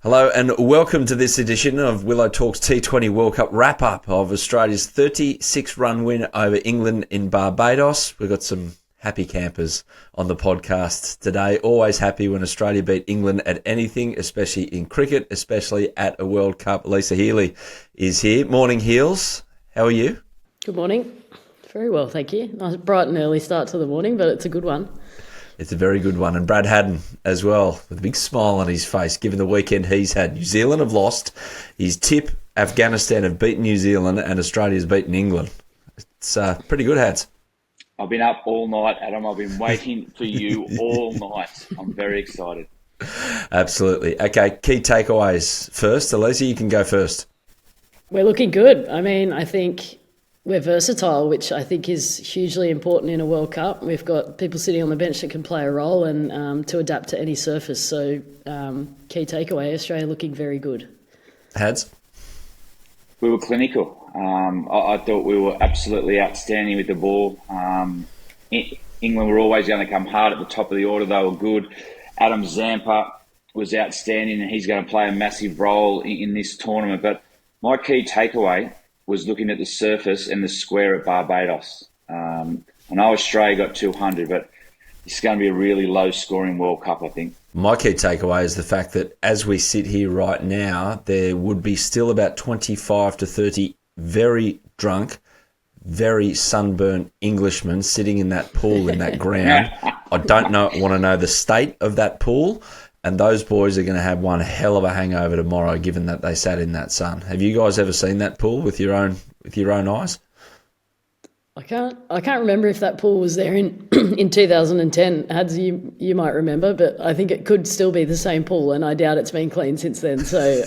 Hello and welcome to this edition of Willow Talk's T20 World Cup Wrap-Up of Australia's 36-run win over England in Barbados. We've got some happy campers on the podcast today. Always happy when Australia beat England at anything, especially in cricket, especially at a World Cup. Alyssa Healy is here. Morning, Heels. How are you? Good morning. Very well, thank you. Nice bright and early start to the morning, but it's a good one. It's a very good one. And Brad Haddin as well, with a big smile on his face, given the weekend he's had. New Zealand have lost. His tip, Afghanistan have beaten New Zealand and Australia's beaten England. It's pretty good, Hads. I've been up all night, Adam. I've been waiting for you all night. I'm very excited. Absolutely. Okay, key takeaways first. Alyssa, you can go first. We're looking good. I think we're versatile, which I think is hugely important in a World Cup. We've got people sitting on the bench that can play a role and to adapt to any surface. So key takeaway, Australia looking very good. Hads? We were clinical. I thought we were absolutely outstanding with the ball. England were always going to come hard at the top of the order. They were good. Adam Zampa was outstanding and he's going to play a massive role in this tournament. But my key takeaway was looking at the surface and the square at Barbados. I know Australia got 200, but it's going to be a really low-scoring World Cup, I think. My key takeaway is the fact that as we sit here right now, there would be still about 25 to 30 very drunk, very sunburnt Englishmen sitting in that pool in that ground. I don't want to know the state of that pool. And those boys are going to have one hell of a hangover tomorrow, given that they sat in that sun. Have you guys ever seen that pool with your own eyes? I can't remember if that pool was there in 2010. Hads, you might remember, but I think it could still be the same pool, and I doubt it's been cleaned since then. So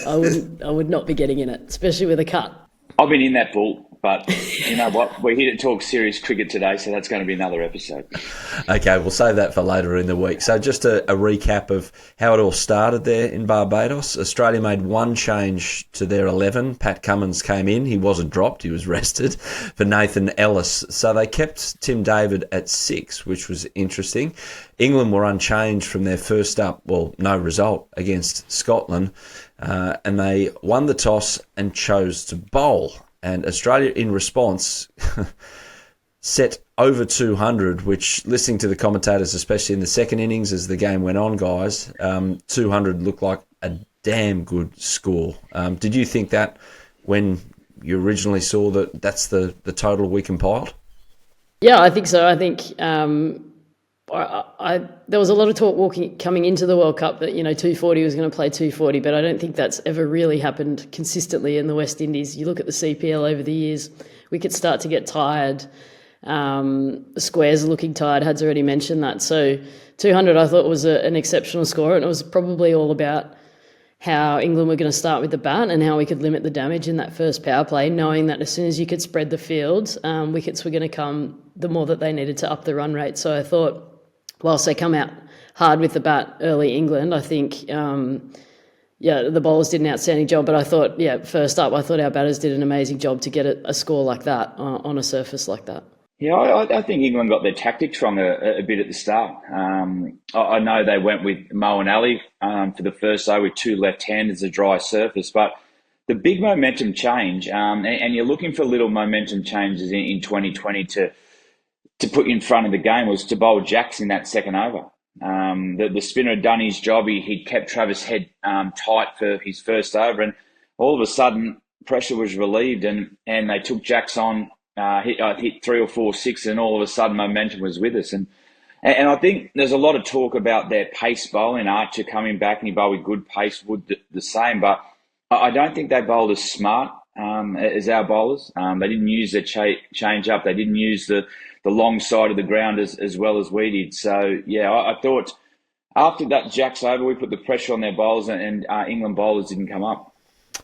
I would not be getting in it, especially with a cut. I've been in that pool. But you know what? We're here to talk serious cricket today, so that's going to be another episode. Okay, we'll save that for later in the week. So just a recap of how it all started there in Barbados. Australia made one change to their 11. Pat Cummins came in. He wasn't dropped. He was rested for Nathan Ellis. So they kept Tim David at 6, which was interesting. England were unchanged from their first up, no result against Scotland. And they won the toss and chose to bowl. And Australia, in response, set over 200, which, listening to the commentators, especially in the second innings as the game went on, guys, 200 looked like a damn good score. Did you think that when you originally saw that that's the total we compiled? Yeah, I think so. I think there was a lot of talk coming into the World Cup that 240 was going to play 240, but I don't think that's ever really happened consistently in the West Indies. You look at the CPL over the years, wickets start to get tired. The squares are looking tired. Had's already mentioned that. So 200 I thought was an exceptional score, and it was probably all about how England were going to start with the bat and how we could limit the damage in that first power play, knowing that as soon as you could spread the field, wickets were going to come the more that they needed to up the run rate. So I thought, whilst they come out hard with the bat early, England, I think, the bowlers did an outstanding job. But I thought, first up, I thought our batters did an amazing job to get a score like that on a surface like that. Yeah, I think England got their tactics wrong a bit at the start. I know they went with Mo and Ali for the first over with 2 left-handers, a dry surface. But the big momentum change, and you're looking for little momentum changes in 2020 to put in front of the game, was to bowl Jacks in that second over. The spinner had done his job. He'd kept Travis Head tight for his first over, and all of a sudden pressure was relieved and they took Jacks on, hit 3 or 4 6, and all of a sudden momentum was with us. And I think there's a lot of talk about their pace bowling. Archer coming back and he bowled with good pace, Wood the same, but I don't think they bowled as smart as our bowlers. They didn't use their change up. They didn't use the long side of the ground as well as we did. So, I thought after that Jacks over, we put the pressure on their bowlers and England bowlers didn't come up.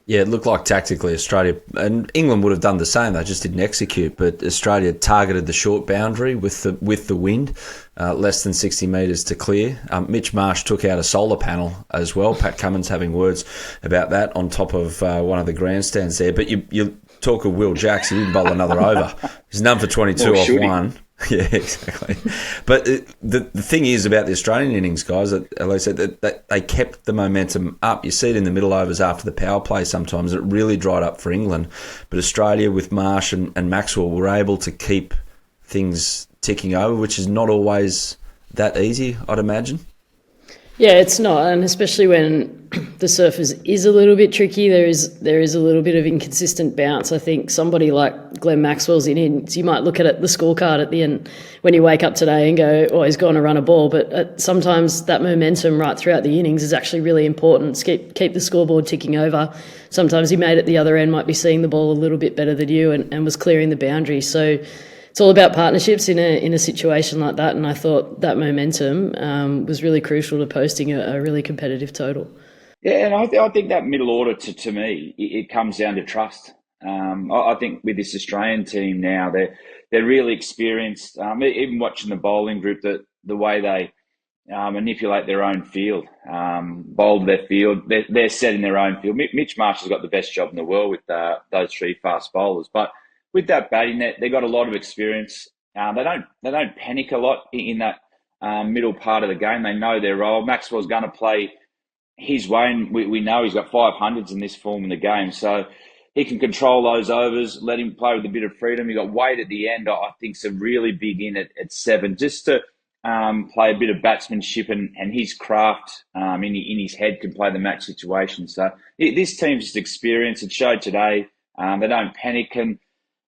Yeah, it looked like tactically Australia, and England would have done the same. They just didn't execute. But Australia targeted the short boundary with the wind, less than 60 metres to clear. Mitch Marsh took out a solar panel as well. Pat Cummins having words about that on top of one of the grandstands there. But you talk of Will Jacks, he didn't bowl another over. He's none for 22 off one. Yeah, exactly. But the thing is about the Australian innings, guys, that Alyssa said that they kept the momentum up. You see it in the middle overs after the power play sometimes. It really dried up for England. But Australia with Marsh and Maxwell were able to keep things ticking over, which is not always that easy, I'd imagine. Yeah, it's not, and especially when the surface is a little bit tricky, there is a little bit of inconsistent bounce. I think somebody like Glenn Maxwell's innings, you might look at the scorecard at the end when you wake up today and go, oh, he's gone to run a ball, but sometimes that momentum right throughout the innings is actually really important. Keep the scoreboard ticking over. Sometimes he made it the other end, might be seeing the ball a little bit better than you and was clearing the boundary. So it's all about partnerships in a situation like that, and I thought that momentum was really crucial to posting a really competitive total. Yeah, and I think that middle order, to me, it comes down to trust. I think with this Australian team now, they're really experienced. Even watching the bowling group, the way they manipulate their own field, bowl their field, they're set in their own field. Mitch Marsh has got the best job in the world with those three fast bowlers, but with that batting net, they got a lot of experience. They don't panic a lot in that middle part of the game. They know their role. Maxwell's going to play his way, and we know he's got 500s in this form in the game, so he can control those overs, let him play with a bit of freedom. He got Wade at the end, I think, some really big in at 7, just to play a bit of batsmanship and his craft in his head can play the match situation. So this team's just experience. It showed today. They don't panic, and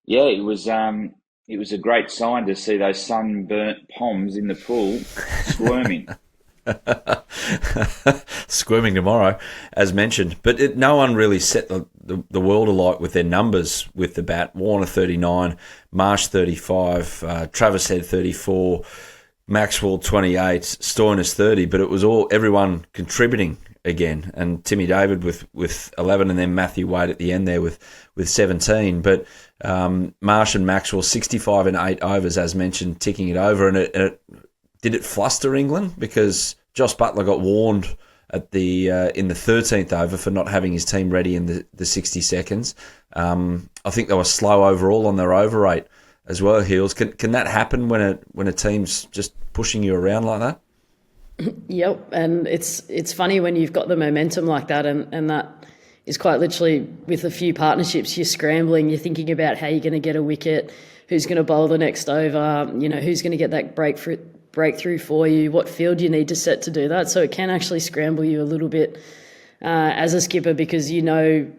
yeah, it was a great sign to see those sunburnt Poms in the pool squirming. Squirming tomorrow, as mentioned. But no one really set the world alight with their numbers with the bat. Warner 39, Marsh 35, Travis Head 34, Maxwell 28, Stoinis 30. But it was everyone contributing again, and Timmy David with 11, and then Matthew Wade at the end there with 17. But Marsh and Maxwell 65 in 8 overs, as mentioned, ticking it over, and did it fluster England? Because Josh Butler got warned at the in the 13th over for not having his team ready in the 60 seconds. I think they were slow overall on their over rate as well, Heels. Can that happen when a team's just pushing you around like that? Yep, and it's funny when you've got the momentum like that, and that is quite literally with a few partnerships, you're scrambling, you're thinking about how you're going to get a wicket, who's going to bowl the next over, who's going to get that breakthrough for you, what field you need to set to do that. So it can actually scramble you a little bit as a skipper, because you know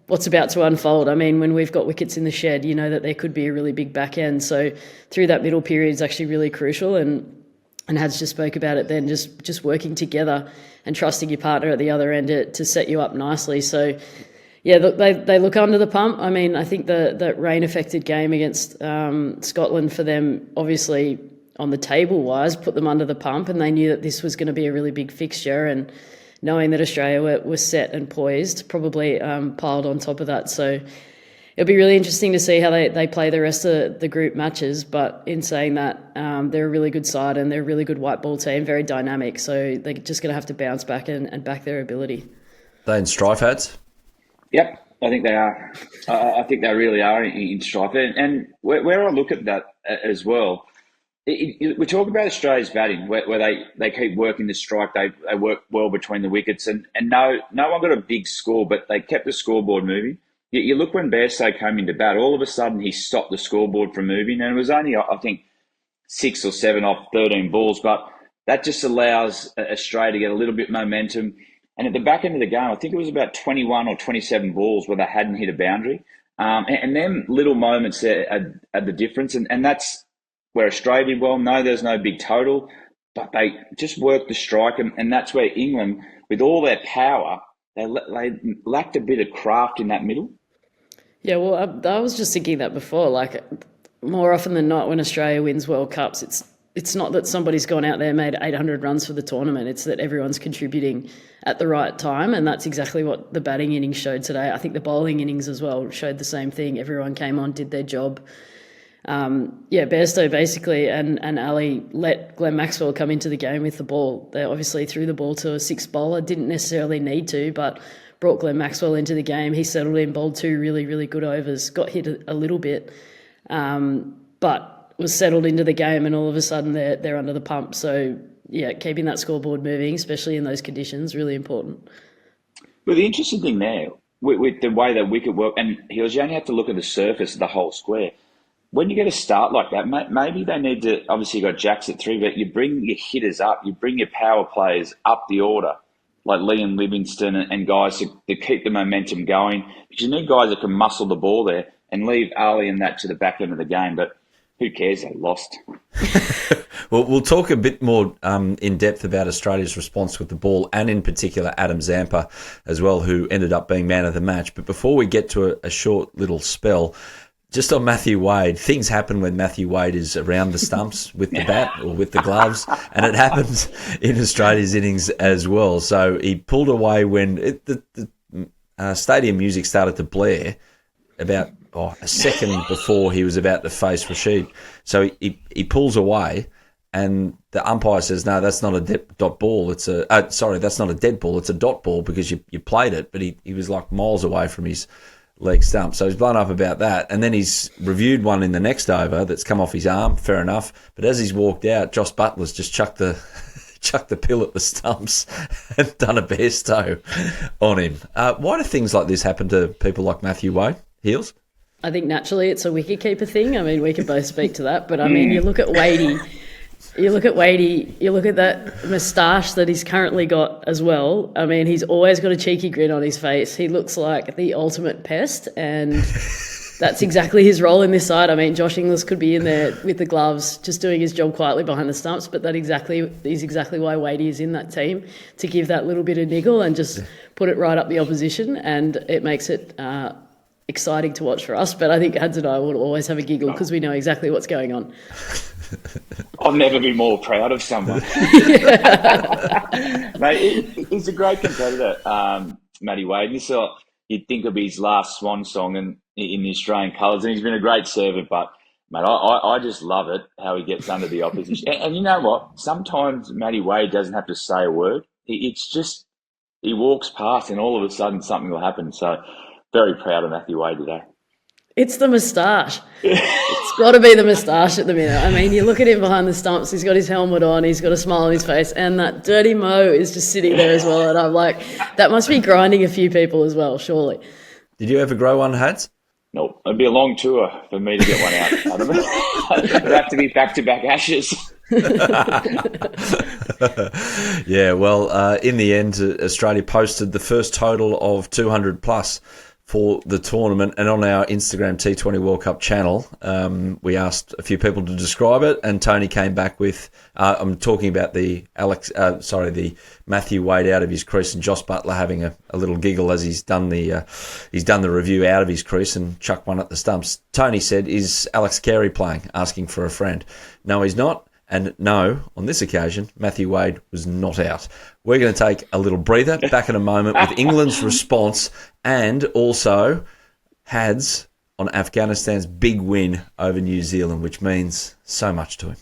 what's about to unfold. I mean, when we've got wickets in the shed, you know that there could be a really big back end. So through that middle period is actually really crucial, and Hads just spoke about it then, just working together and trusting your partner at the other end to set you up nicely. So yeah, they look under the pump. I mean, I think that rain-affected game against Scotland for them, obviously on the table-wise, put them under the pump, and they knew that this was going to be a really big fixture, and knowing that Australia was set and poised, probably piled on top of that. So it'll be really interesting to see how they play the rest of the group matches. But in saying that, they're a really good side, and they're a really good white ball team, very dynamic. So they're just going to have to bounce back and back their ability. They in strife, Hads? Yep, I think they are. I think they really are in strife. And where I look at that as well, we talk about Australia's batting, where they keep working the strike. They work well between the wickets, and no one got a big score, but they kept the scoreboard moving. You look when Bairstow came into bat, all of a sudden he stopped the scoreboard from moving, and it was only, I think, 6 or 7 off 13 balls, but that just allows Australia to get a little bit momentum. And at the back end of the game, I think it was about 21 or 27 balls where they hadn't hit a boundary. And them little moments there are the difference, and that's where Australia did well. No, there's no big total, but they just worked the strike, and that's where England, with all their power, they lacked a bit of craft in that middle. Yeah, well, I was just thinking that before. Like, more often than not, when Australia wins World Cups, it's not that somebody's gone out there and made 800 runs for the tournament. It's that everyone's contributing at the right time, and that's exactly what the batting innings showed today. I think the bowling innings as well showed the same thing. Everyone came on, did their job. Bairstow basically and Ali let Glenn Maxwell come into the game with the ball. They obviously threw the ball to a 6 bowler, didn't necessarily need to, but brought Glenn Maxwell into the game. He settled in, bowled 2 really, really good overs, got hit a little bit. But was settled into the game, and all of a sudden they're under the pump. So yeah, keeping that scoreboard moving, especially in those conditions, really important. But the interesting thing there, with the way that wicket worked, and you only have to look at the surface of the whole square. When you get a start like that, maybe they need to, obviously you got Jacks at 3, but you bring your hitters up, you bring your power players up the order, like Liam Livingston and guys to keep the momentum going. Because you need guys that can muscle the ball there and leave Ali and that to the back end of the game. But who cares? They lost. Well, we'll talk a bit more in depth about Australia's response with the ball, and in particular Adam Zampa as well, who ended up being man of the match. But before we get to a short little spell, just on Matthew Wade, things happen when Matthew Wade is around the stumps with the bat or with the gloves, and it happens in Australia's innings as well. So he pulled away when the stadium music started to blare about a second before he was about to face Rashid. So he pulls away, and the umpire says, "No, that's not a dot ball. It's that's not a dead ball. It's a dot ball because you played it." But he was like miles away from his leg stump. So he's blown up about that. And then he's reviewed one in the next over that's come off his arm, fair enough. But as he's walked out, Josh Butler's just chucked the pill at the stumps and done a bairstow on him. Why do things like this happen to people like Matthew Wade? Heels? I think naturally it's a wicketkeeper thing. I mean, we can both speak to that. But I mean, you look at Wadey, you look at that moustache that he's currently got as well. I mean, he's always got a cheeky grin on his face. He looks like the ultimate pest, and that's exactly his role in this side. I mean, Josh Inglis could be in there with the gloves, just doing his job quietly behind the stumps, but that is exactly why Wadey is in that team, to give that little bit of niggle and just put it right up the opposition, and it makes it exciting to watch for us. But I think Hads and I will always have a giggle because we know exactly what's going on. I'll never be more proud of someone. Mate, he's a great competitor, Matty Wade. You'd think of his last swan song in the Australian colours, and he's been a great servant. But, mate, I just love it, how he gets under the opposition. And you know what? Sometimes Matty Wade doesn't have to say a word. It's just he walks past and all of a sudden something will happen. So, very proud of Matthew Wade today. It's the moustache. It's got to be the moustache at the minute. I mean, you look at him behind the stumps, he's got his helmet on, he's got a smile on his face, and that dirty mo is just sitting there as well. And I'm like, that must be grinding a few people as well, surely. Did you ever grow one, Hads? Nope. It'd be a long tour for me to get one out of it. It'd have to be back-to-back Ashes. Yeah, well, in the end, Australia posted the first total of 200 plus for the tournament, and on our Instagram T20 World Cup channel, we asked a few people to describe it, and Tony came back with, I'm talking about the Matthew Wade out of his crease and Josh Butler having a little giggle as he's done the review out of his crease and chucked one at the stumps. Tony said, "Is Alex Carey playing?" asking for a friend. No, he's not. And no, on this occasion, Matthew Wade was not out. We're going to take a little breather. Back in a moment with England's response, and also Hads on Afghanistan's big win over New Zealand, which means so much to him.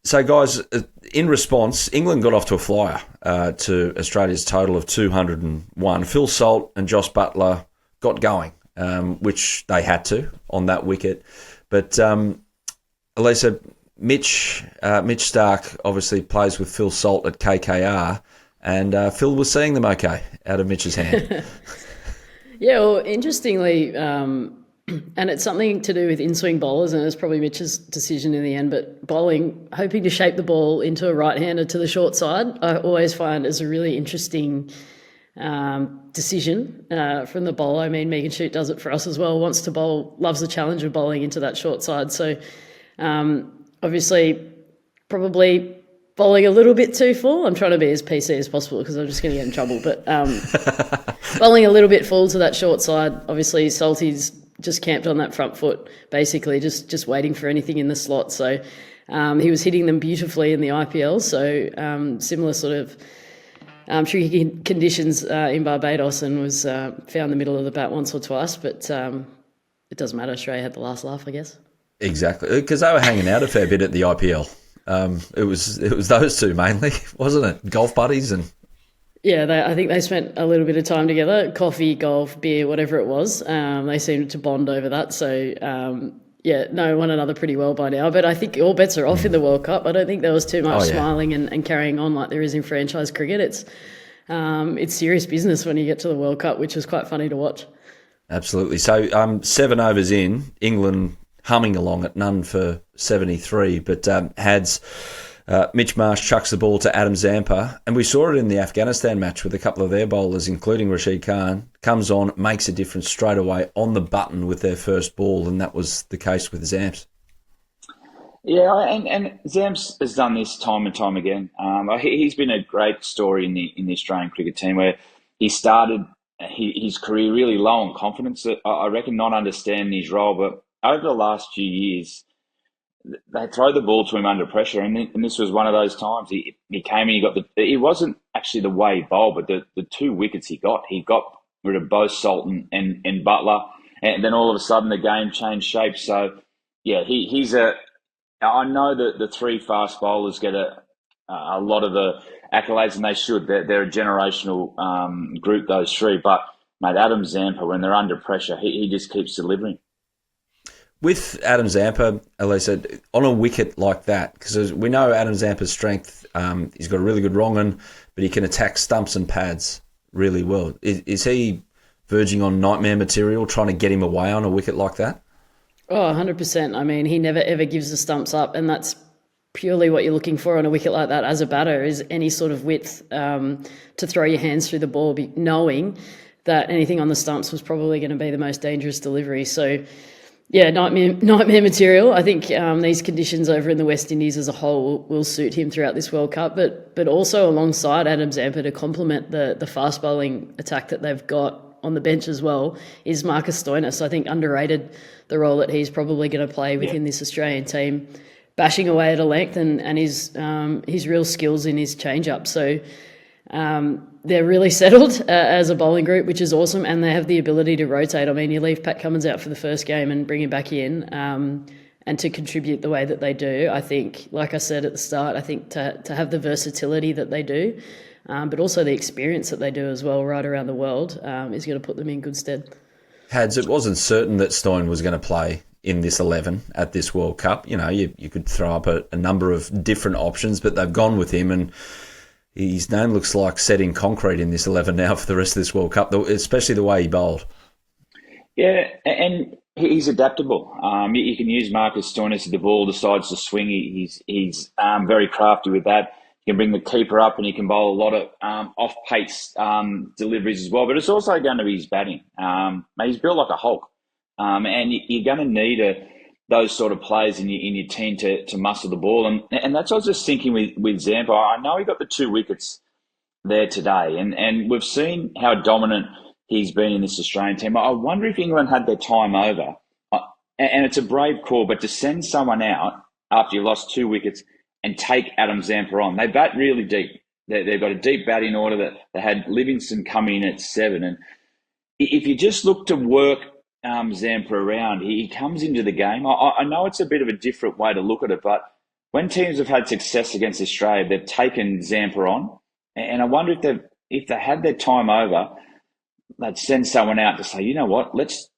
So, guys, in response, England got off to a flyer to Australia's total of 201. Phil Salt and Josh Butler got going, which they had to on that wicket. But, Alyssa, Mitch Stark obviously plays with Phil Salt at KKR, and Phil was seeing them okay out of Mitch's hand. Yeah, well, interestingly, and it's something to do with in-swing bowlers, and it's probably Mitch's decision in the end, but bowling, hoping to shape the ball into a right-hander to the short side, I always find is a really interesting decision from the bowler. I mean, Megan Shute does it for us as well, wants to bowl, loves the challenge of bowling into that short side. So, obviously, probably bowling a little bit too full. I'm trying to be as PC as possible because I'm just going to get in trouble. But bowling a little bit full to that short side. Obviously, Salty's just camped on that front foot, basically just waiting for anything in the slot. So he was hitting them beautifully in the IPL. So similar sort of tricky conditions in Barbados, and was found the middle of the bat once or twice. But it doesn't matter. Australia had the last laugh, I guess. Exactly, because they were hanging out a fair bit at the IPL. It was those two mainly, wasn't it? Golf buddies and... Yeah, I think they spent a little bit of time together, coffee, golf, beer, whatever it was. They seemed to bond over that. So, Yeah, no, one another pretty well by now. But I think all bets are off in the World Cup. I don't think there was too much smiling and carrying on like there is in franchise cricket. It's serious business when you get to the World Cup, which was quite funny to watch. Absolutely. So 7 overs in, England humming along at none for 73, but Mitch Marsh chucks the ball to Adam Zampa, and we saw it in the Afghanistan match with a couple of their bowlers, including Rashid Khan, comes on, makes a difference straight away on the button with their first ball, and that was the case with Zamps. Yeah, and Zamps has done this time and time again. He's been a great story in the Australian cricket team, where he started his career really low on confidence. I reckon not understanding his role, but over the last few years, they throw the ball to him under pressure, and this was one of those times. He came in, he got it wasn't actually the way he bowled, but the 2 wickets he got rid of both Sultan and Butler, and then all of a sudden the game changed shape. So yeah, I know that the 3 fast bowlers get a lot of the accolades, and they should. They're a generational group, those 3. But mate, Adam Zampa, when they're under pressure, he just keeps delivering. With Adam Zampa, Alyssa, on a wicket like that, because we know Adam Zampa's strength, he's got a really good wrong on, but he can attack stumps and pads really well. Is he verging on nightmare material, trying to get him away on a wicket like that? Oh, 100%. I mean, he never, ever gives the stumps up, and that's purely what you're looking for on a wicket like that as a batter, is any sort of width to throw your hands through the ball, knowing that anything on the stumps was probably going to be the most dangerous delivery. So, yeah, nightmare material. I think these conditions over in the West Indies as a whole will suit him throughout this World Cup, but also alongside Adam Zampa to complement the fast bowling attack that they've got on the bench as well is Marcus Stoinis. I think underrated the role that he's probably going to play within this Australian team, bashing away at a length and his real skills in his change-up. So they're really settled as a bowling group, which is awesome, and they have the ability to rotate. I mean, you leave Pat Cummins out for the first game and bring him back in and to contribute the way that they do. I think, like I said at the start, I think to have the versatility that they do, but also the experience that they do as well right around the world is going to put them in good stead. Hads, it wasn't certain that Stein was going to play in this 11 at this World Cup. You know, you could throw up a number of different options, but they've gone with him, and his name looks like set in concrete in this 11 now for the rest of this World Cup, especially the way he bowled. Yeah, and he's adaptable. You can use Marcus Stoinis if the ball decides to swing. He's very crafty with that. He can bring the keeper up, and he can bowl a lot of off-pace deliveries as well. But it's also going to be his batting. He's built like a Hulk, and you're going to need those sort of players in your team to muscle the ball. And that's what I was just thinking with Zampa. I know he got the 2 wickets there today, and we've seen how dominant he's been in this Australian team. I wonder if England had their time over, and it's a brave call, but to send someone out after you lost 2 wickets and take Adam Zampa on. They bat really deep. They've got a deep batting order. That they had Livingston coming in at 7. And if you just look to work Zampa around, he comes into the game. I know it's a bit of a different way to look at it, but when teams have had success against Australia, they've taken Zampa on. And I wonder if they had their time over, they'd send someone out to say, you know what, let's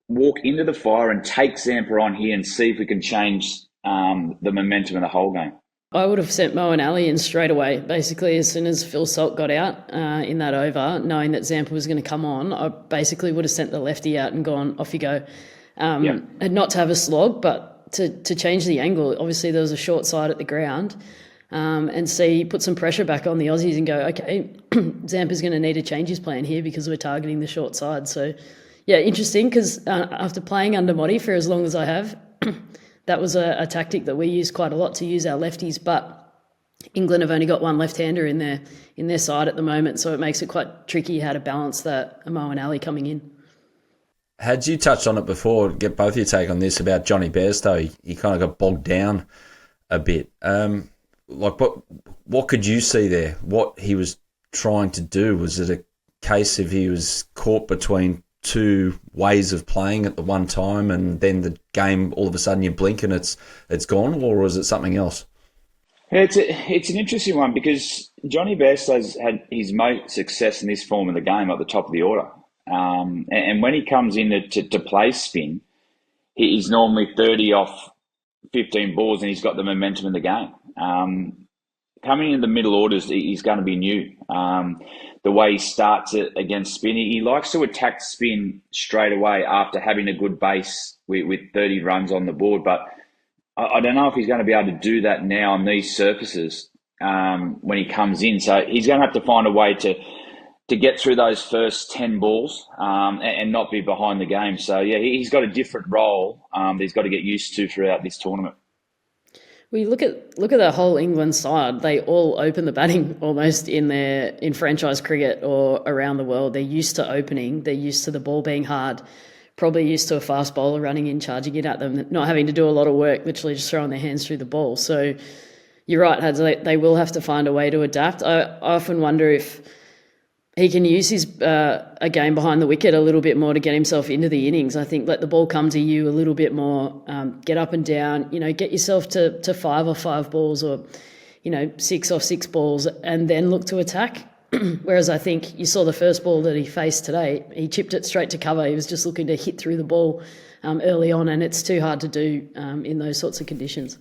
walk into the fire and take Zampa on here and see if we can change the momentum of the whole game. I would have sent Mo and Ali in straight away. Basically, as soon as Phil Salt got out in that over, knowing that Zampa was going to come on, I basically would have sent the lefty out and gone, off you go. And not to have a slog, but to change the angle. Obviously, there was a short side at the ground, and put some pressure back on the Aussies and go, okay, Zampa's going to need to change his plan here because we're targeting the short side. So, yeah, interesting, because after playing under Motti for as long as I have, that was a tactic that we use quite a lot to use our lefties, but England have only got one left-hander in their side at the moment, so it makes it quite tricky how to balance that Mo and Ali coming in. Had you touched on it before, get both your take on this about Johnny Bairstow. He kind of got bogged down a bit. What could you see there? What he was trying to do? Was it a case of he was caught between 2 ways of playing at the one time, and then the game all of a sudden you blink and it's gone, or was it something else? It's an interesting one, because Johnny Bairstow's had his most success in this form of the game at the top of the order, and when he comes in to play spin, he's normally 30 off 15 balls, and he's got the momentum in the game. Coming in the middle orders, he's going to be new. The way he starts it against spin, he likes to attack spin straight away after having a good base with 30 runs on the board. But I don't know if he's going to be able to do that now on these surfaces when he comes in. So he's going to have to find a way to get through those first 10 balls and not be behind the game. So, yeah, he's got a different role that he's got to get used to throughout this tournament. Well, you look at the whole England side. They all open the batting almost in franchise cricket or around the world. They're used to opening. They're used to the ball being hard. Probably used to a fast bowler running in, charging it at them, not having to do a lot of work, literally just throwing their hands through the ball. So you're right, Hads. They will have to find a way to adapt. I often wonder if he can use his a game behind the wicket a little bit more to get himself into the innings. I think let the ball come to you a little bit more, get up and down, get yourself to 5 off 5 balls or, 6 off 6 balls and then look to attack. Whereas I think you saw the first ball that he faced today, he chipped it straight to cover. He was just looking to hit through the ball early on, and it's too hard to do in those sorts of conditions.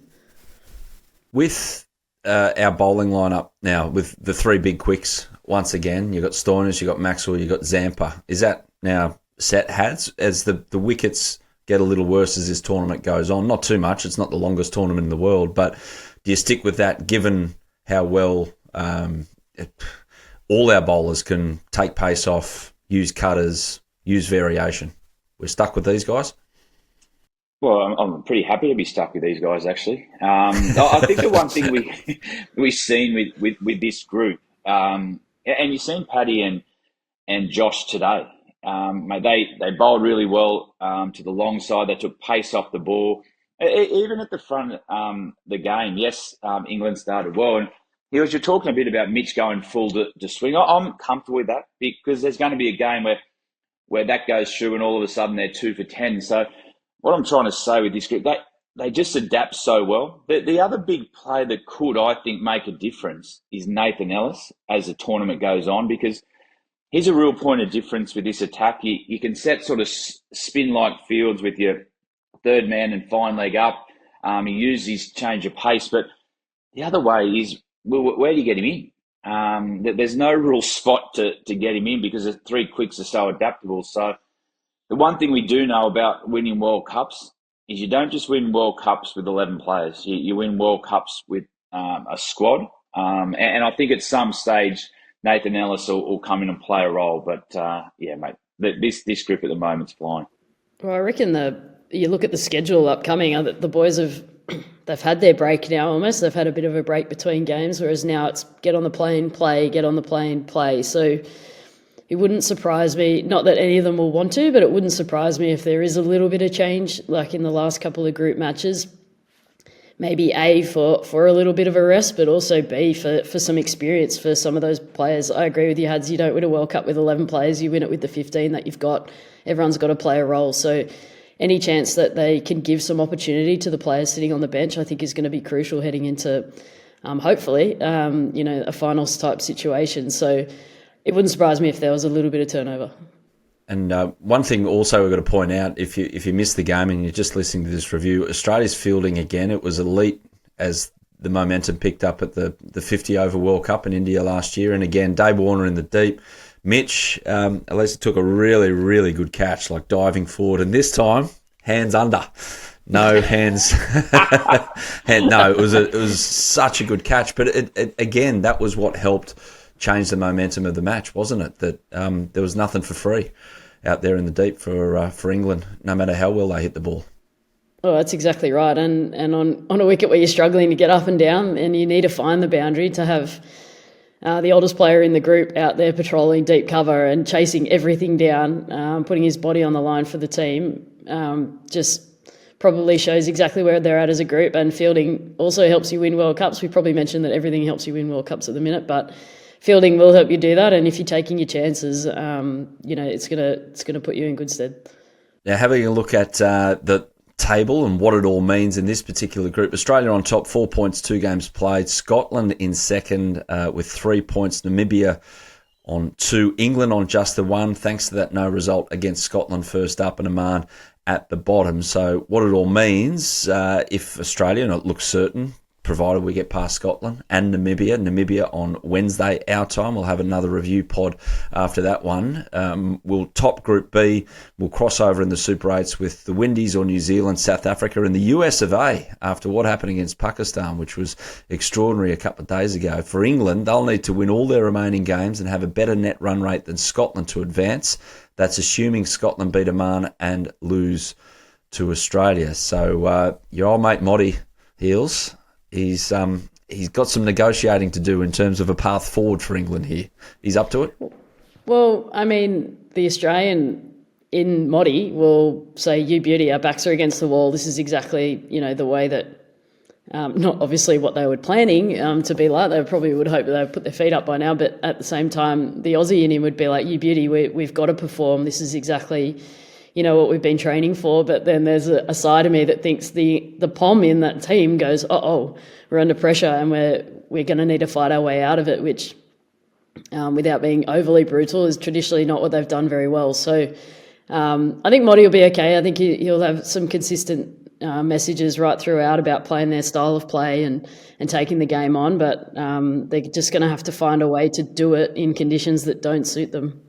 With our bowling lineup now, with the 3 big quicks, once again, you've got Stoinis, you've got Maxwell, you've got Zampa. Is that now set, Hads, as the wickets get a little worse as this tournament goes on? Not too much. It's not the longest tournament in the world, but do you stick with that given how well all our bowlers can take pace off, use cutters, use variation? We're stuck with these guys? Well, I'm pretty happy to be stuck with these guys, actually. I think the one thing we've seen with this group, and you've seen Paddy and Josh today, they bowled really well to the long side. They took pace off the ball. Even at the front the game, yes, England started well. And you're talking a bit about Mitch going full to swing. I'm comfortable with that because there's going to be a game where that goes through and all of a sudden they're 2 for 10. So what I'm trying to say with this group, they just adapt so well. The other big player that could, I think, make a difference is Nathan Ellis as the tournament goes on, because he's a real point of difference with this attack. You can set sort of spin-like fields with your third man and fine leg up. He uses his change of pace, but the other way is, where do you get him in? There's no real spot to get him in because the 3 quicks are so adaptable. So the one thing we do know about winning World Cups is you don't just win World Cups with 11 players. You win World Cups with a squad. And I think at some stage, Nathan Ellis will come in and play a role. But, yeah, mate, this group at the moment's flying. Well, I reckon you look at the schedule upcoming, the boys they've had their break now almost. They've had a bit of a break between games, whereas now it's get on the plane, play, get on the plane, play. So it wouldn't surprise me, not that any of them will want to, but it wouldn't surprise me if there is a little bit of change, like in the last couple of group matches. Maybe A, for a little bit of a rest, but also B, for some experience for some of those players. I agree with you, Hads. You don't win a World Cup with 11 players. You win it with the 15 that you've got. Everyone's got to play a role. So any chance that they can give some opportunity to the players sitting on the bench, I think is going to be crucial heading into, hopefully, a finals type situation. So it wouldn't surprise me if there was a little bit of turnover. And one thing also we've got to point out, if you missed the game and you're just listening to this review, Australia's fielding again, it was elite as the momentum picked up at the 50-over World Cup in India last year. And again, Dave Warner in the deep. Mitch, Alyssa took a really, really good catch, like diving forward. And this time, hands under. No hands. No, it was such a good catch. But again, that was what helped change the momentum of the match, wasn't it? That there was nothing for free out there in the deep for England, no matter how well they hit the ball. Oh, that's exactly right. And on a wicket where you're struggling to get up and down and you need to find the boundary, to have the oldest player in the group out there patrolling deep cover and chasing everything down, putting his body on the line for the team, just probably shows exactly where they're at as a group. And fielding also helps you win World Cups. We probably mentioned that everything helps you win World Cups at the minute, but fielding will help you do that. And if you're taking your chances, it's gonna put you in good stead. Now, having a look at the table and what it all means in this particular group, Australia on top, 4 points, 2 games played. Scotland in second with 3 points. Namibia on 2. England on just the 1, thanks to that no result against Scotland first up and Oman at the bottom. So what it all means, if Australia, and it looks certain, provided we get past Scotland and Namibia on Wednesday, our time. We'll have another review pod after that one. We'll top Group B. We'll cross over in the Super 8s with the Windies or New Zealand, South Africa, and the US of A after what happened against Pakistan, which was extraordinary a couple of days ago. For England, they'll need to win all their remaining games and have a better net run rate than Scotland to advance. That's assuming Scotland beat Oman and lose to Australia. So your old mate Moddy Heels, he's got some negotiating to do in terms of a path forward for England here. He's up to it? Well, I mean, the Australian in Moddy will say, you beauty, our backs are against the wall. This is exactly, the way that, not obviously what they were planning to be like. They probably would hope that they'd put their feet up by now, but at the same time, the Aussie in him would be like, you beauty, we've got to perform. This is exactly what we've been training for. But then there's a side of me that thinks the Pom in that team goes, we're under pressure and we're going to need to fight our way out of it, which without being overly brutal is traditionally not what they've done very well. So I think Moddy will be okay. I think he'll have some consistent messages right throughout about playing their style of play and taking the game on, but they're just going to have to find a way to do it in conditions that don't suit them.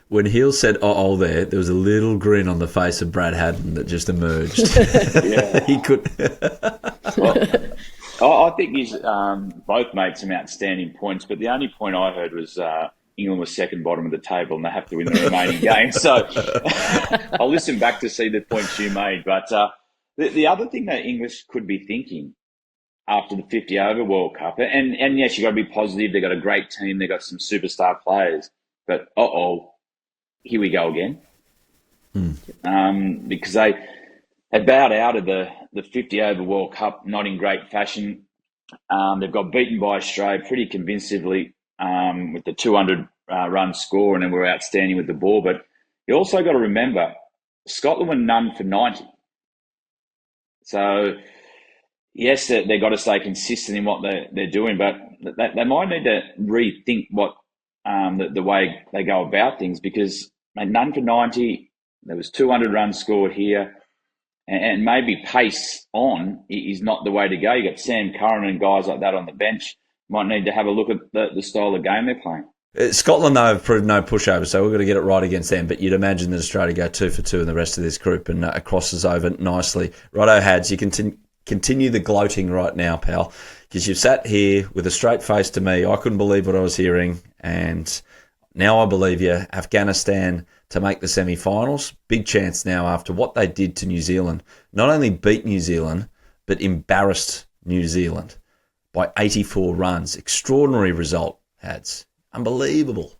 When Heel said there was a little grin on the face of Brad Haddin that just emerged. Yeah. He could. I think he's both made some outstanding points, but the only point I heard was England was second bottom of the table and they have to win the remaining games. So I'll listen back to see the points you made. But the other thing that English could be thinking after the 50-over World Cup, and yes, you've got to be positive. They've got a great team. They've got some superstar players. But, here we go again. Because they bowed out of the 50-over World Cup, not in great fashion. They've got beaten by Australia pretty convincingly with the 200-run score, and then we're outstanding with the ball. But you also got to remember, Scotland were none for 90. So, yes, they've got to stay consistent in what they're doing, but they might need to rethink what the way they go about things, because none for 90, there was 200 runs scored here, and maybe pace on is not the way to go. You got Sam Curran and guys like that on the bench. Might need to have a look at the style of game they're playing. Scotland, though, have proved no pushover, so we've got to get it right against them. But you'd imagine that Australia go 2 for 2 in the rest of this group and crosses over nicely. Righto, Hads, you can continue the gloating right now, pal, because you've sat here with a straight face to me. I couldn't believe what I was hearing, and now I believe you. Afghanistan to make the semi-finals. Big chance now after what they did to New Zealand. Not only beat New Zealand, but embarrassed New Zealand by 84 runs. Extraordinary result, Hads. Unbelievable.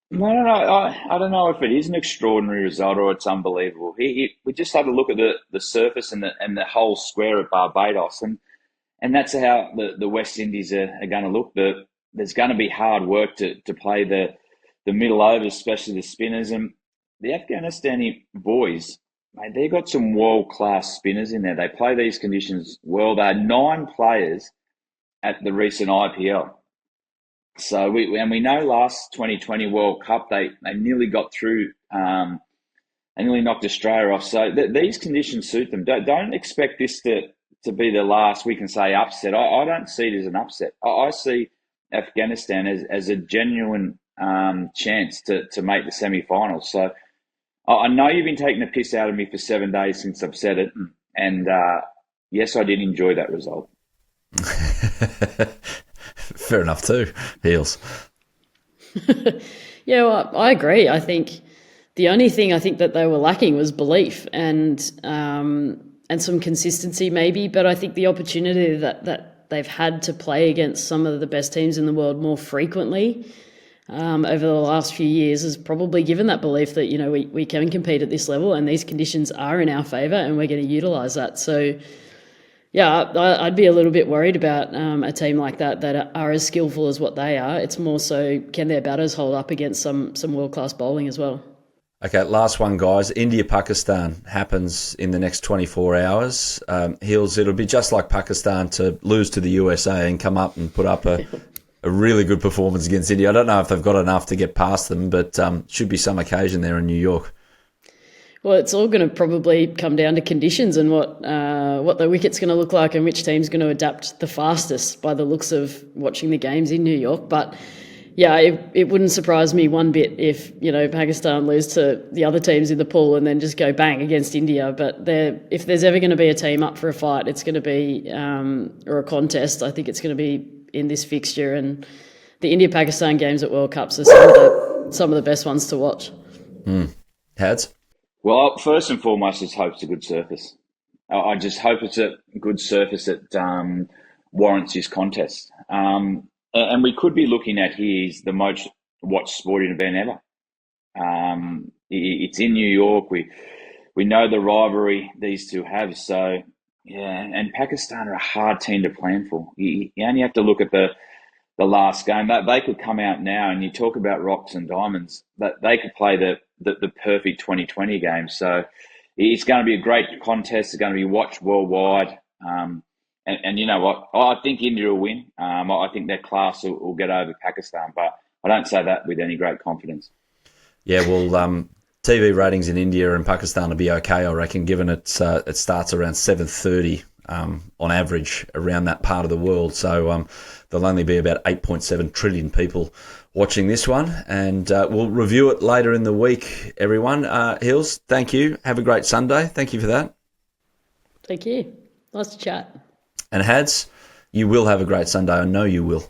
No. I don't know if it is an extraordinary result or it's unbelievable. We just had a look at the surface and the whole square of Barbados, and that's how the West Indies are going to look. There's going to be hard work to play the middle overs, especially the spinners. And the Afghanistani boys, mate, they've got some world-class spinners in there. They play these conditions well. They had 9 players at the recent IPL. So we know last 2020 World Cup, they nearly got through and nearly knocked Australia off. So these conditions suit them. Don't expect this to be the last, we can say, upset. I don't see it as an upset. I see Afghanistan as a genuine chance to make the semi-finals. So I know you've been taking the piss out of me for 7 days since I've said it. And yes, I did enjoy that result. Fair enough too, Heels. Yeah, well, I agree. I think the only thing I think that they were lacking was belief and some consistency maybe, but I think the opportunity that they've had to play against some of the best teams in the world more frequently over the last few years has probably given that belief that, we can compete at this level and these conditions are in our favour and we're going to utilise that. So, yeah, I'd be a little bit worried about a team like that are as skillful as what they are. It's more so, can their batters hold up against some world-class bowling as well? Okay, last one, guys. India-Pakistan happens in the next 24 hours. Heels, it'll be just like Pakistan to lose to the USA and come up and put up a a really good performance against India. I don't know if they've got enough to get past them, but should be some occasion there in New York. Well, it's all going to probably come down to conditions and what the wicket's going to look like and which team's going to adapt the fastest by the looks of watching the games in New York. But yeah, it wouldn't surprise me one bit if, Pakistan lose to the other teams in the pool and then just go bang against India. But if there's ever going to be a team up for a fight, it's going to be, or a contest, I think it's going to be in this fixture. And the India-Pakistan games at World Cups are some of the best ones to watch. Hads? Well, first and foremost, just hope it's a good surface. I just hope it's a good surface that warrants this contest. And we could be looking at here's the most watched sporting event ever. It's in New York. We know the rivalry these two have. So, yeah, and Pakistan are a hard team to plan for. You only have to look at the last game. They could come out now, and you talk about rocks and diamonds, that they could play the perfect 2020 game. So it's going to be a great contest. It's going to be watched worldwide. And you know what? I think India will win. I think their class will get over Pakistan, but I don't say that with any great confidence. Yeah, well, TV ratings in India and Pakistan will be okay, I reckon, given it starts around 7:30 on average around that part of the world. So there'll only be about 8.7 trillion people watching this one, and we'll review it later in the week, everyone. Hills, thank you. Have a great Sunday. Thank you for that. Thank you. Nice to chat. And Hads, you will have a great Sunday. I know you will.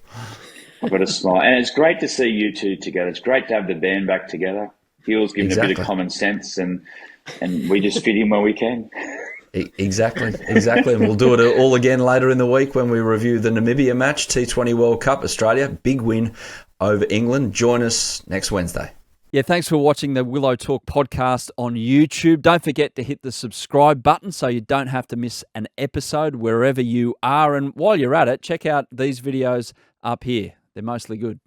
I've got a smile. And it's great to see you two together. It's great to have the band back together. Hill's given a bit of common sense, and we just fit in where we can. Exactly. And we'll do it all again later in the week when we review the Namibia match, T20 World Cup, Australia. Big win over England. Join us next Wednesday. Yeah, thanks for watching the Willow Talk podcast on YouTube. Don't forget to hit the subscribe button so you don't have to miss an episode wherever you are. And while you're at it, check out these videos up here. They're mostly good.